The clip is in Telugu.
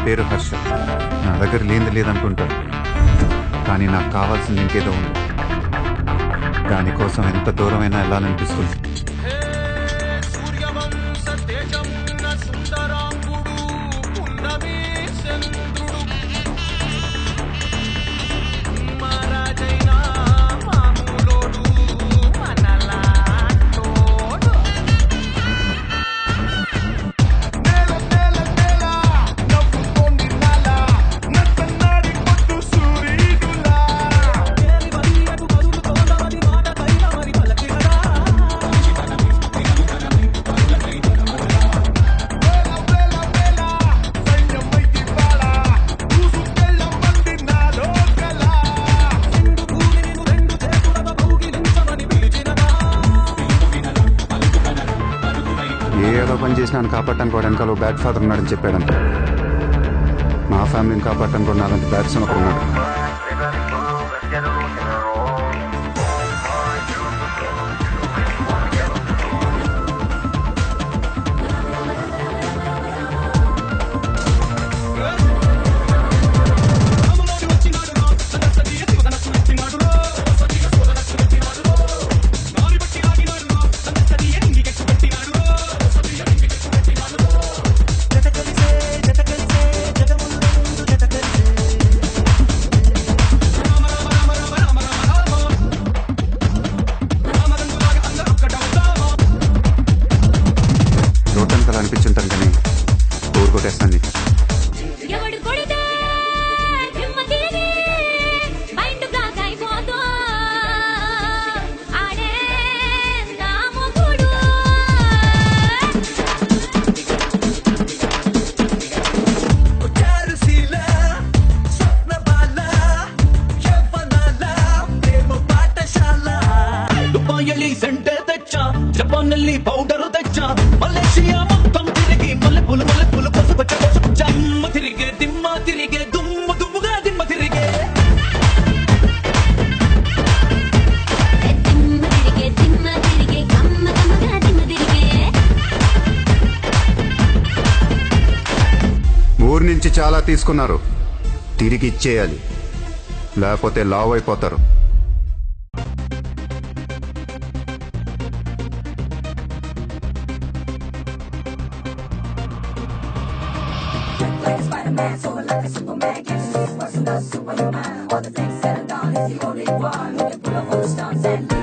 పేరు హర్ష. నా దగ్గర లేనిది లేదనుకుంటారు, కానీ నాకు కావాల్సింది ఇంకేదో ఉంది. దానికోసం ఎంత దూరమైనా వెళ్ళాలనిపిస్తుంది. ఏదో పని చేసి నన్ను కాపాడటానికి వాడు వెనకాల బ్యాడ్ ఫాదర్ ఉన్నాడని చెప్పాడంట. మా ఫ్యామిలీని కాపాడటానికి కూడా నాలంటే బ్యాడ్ సన్ ఒకడు ఉన్నాడు. అనిపించుంటాను కానీ ఊరు కొట్టేస్తాను నీకు. జపానల్లి పౌడరు తెచ్చా, మలేషియా మొత్తం తిరిగి మల్లెపూలు మల్లెపూలు పసుపు పసుపు జమ్మ తిరిగే దిమ్మ తిరిగే దుమ్ము దుమ్ముగా దిమ్మ తిరిగే ఊరి నుంచి చాలా తీసుకున్నారు, తిరిగి ఇచ్చేయాలి, లేకపోతే లావ్ అయిపోతారు. Spider-Man, so like a Superman, can't you see what's in the Superman? All the things said and done, he's the only one who can pull off all the stunts and